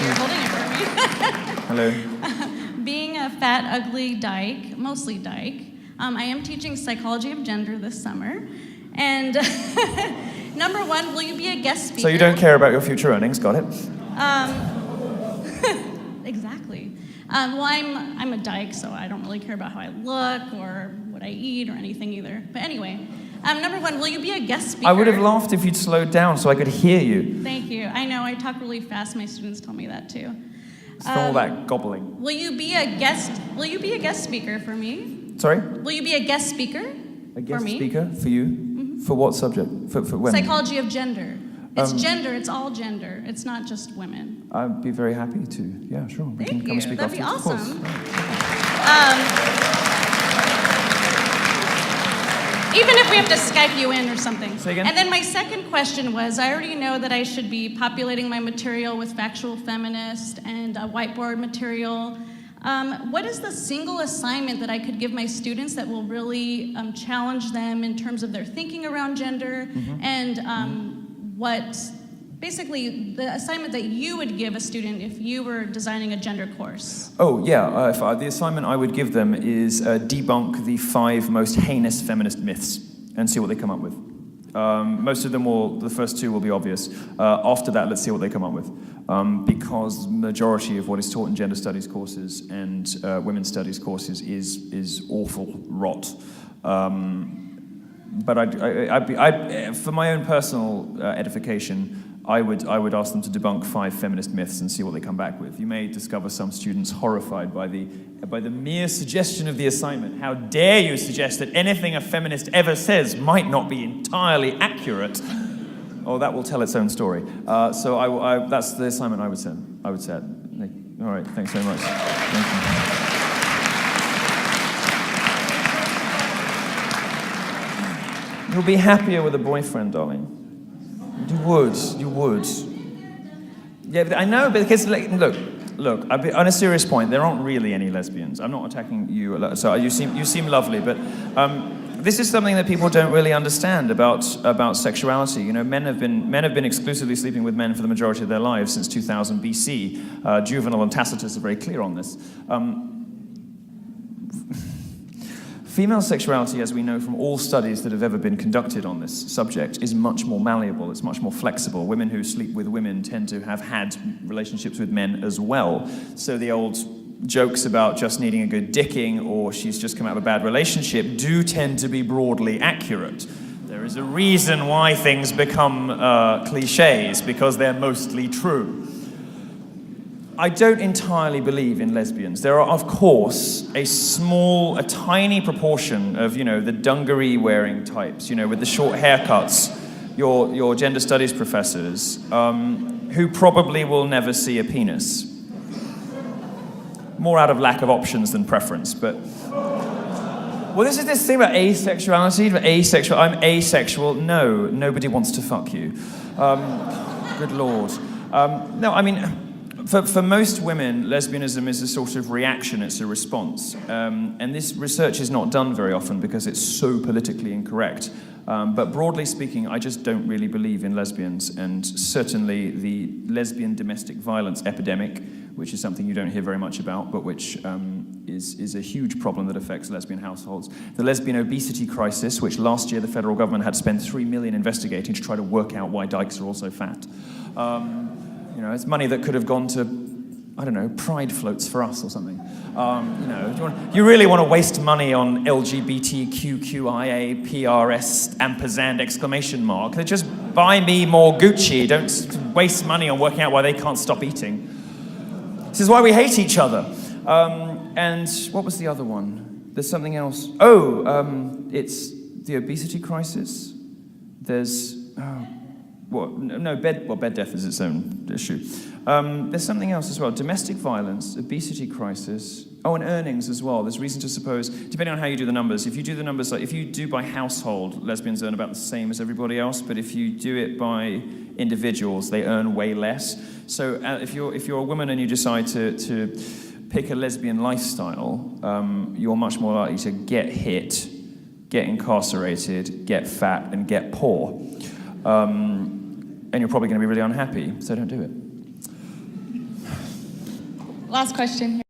you're holding it for me. Hello. Being a fat, ugly dyke, mostly dyke, I am teaching psychology of gender this summer. And number one, will you be a guest speaker? So you don't care about your future earnings, got it? Exactly. Well, I'm a dyke, so I don't really care about how I look or what I eat or anything either. But anyway, number one, will you be a guest speaker? I would have laughed if you'd slowed down so I could hear you. Thank you. I know, I talk really fast. My students tell me that too. It's all that gobbling. Will you be a guest speaker for me? Sorry? Will you be a guest speaker A guest for me? speaker for you? Mm-hmm. For what subject? For when? Psychology of gender. It's gender, it's all gender. It's not just women. I'd be very happy to. Yeah, sure. We can come and speak That'd be afterwards, awesome. of course. Even if we have to Skype you in or something. Say again? And then my second question was, I already know that I should be populating my material with factual feminist and whiteboard material. What is the single assignment that I could give my students that will really challenge them in terms of their thinking around gender and what, basically, the assignment that you would give a student if you were designing a gender course? Oh, yeah. The assignment I would give them is debunk the 5 most heinous feminist myths and see what they come up with. Most of them the first 2 will be obvious. After that, let's see what they come up with. Because the majority of what is taught in gender studies courses and women's studies courses is awful rot. But for my own personal edification, I would ask them to debunk 5 feminist myths and see what they come back with. You may discover some students horrified by the mere suggestion of the assignment. How dare you suggest that anything a feminist ever says might not be entirely accurate? Oh, that will tell its own story. So that's the assignment I would set. All right, thanks very much. Thank you. You'll be happier with a boyfriend, darling. You would. Yeah, I know, because look. On a serious point, there aren't really any lesbians. I'm not attacking you. So you seem lovely, but this is something that people don't really understand about sexuality. You know, men have been exclusively sleeping with men for the majority of their lives since 2000 BC. Juvenal and Tacitus are very clear on this. Female sexuality, as we know from all studies that have ever been conducted on this subject, is much more malleable, it's much more flexible. Women who sleep with women tend to have had relationships with men as well. So the old jokes about just needing a good dicking or she's just come out of a bad relationship do tend to be broadly accurate. There is a reason why things become cliches, because they're mostly true. I don't entirely believe in lesbians. There are, of course, a tiny proportion of, the dungaree-wearing types, with the short haircuts, your gender studies professors, who probably will never see a penis. More out of lack of options than preference, but... Well, this is this thing about asexuality, I'm asexual. No, nobody wants to fuck you. Good Lord. No, I mean... For most women, lesbianism is a sort of reaction, it's a response. And this research is not done very often because it's so politically incorrect. But broadly speaking, I just don't really believe in lesbians. And certainly the lesbian domestic violence epidemic, which is something you don't hear very much about, but which is a huge problem that affects lesbian households. The lesbian obesity crisis, which last year the federal government had spent $3 million investigating to try to work out why dykes are all so fat. It's money that could have gone to, I don't know, pride floats for us or something. You really want to waste money on LGBTQIA, PRS, ampersand, exclamation mark. They just buy me more Gucci. Don't waste money on working out why they can't stop eating. This is why we hate each other. And what was the other one? There's something else. It's the obesity crisis. There's... bed death is its own issue. There's something else as well. Domestic violence, obesity crisis. Oh, and earnings as well. There's reason to suppose, depending on how you do the numbers, if you do the numbers, like if you do by household, lesbians earn about the same as everybody else, but if you do it by individuals, they earn way less. So if you're a woman and you decide to pick a lesbian lifestyle, you're much more likely to get hit, get incarcerated, get fat, and get poor. And you're probably going to be really unhappy, so don't do it. last question here.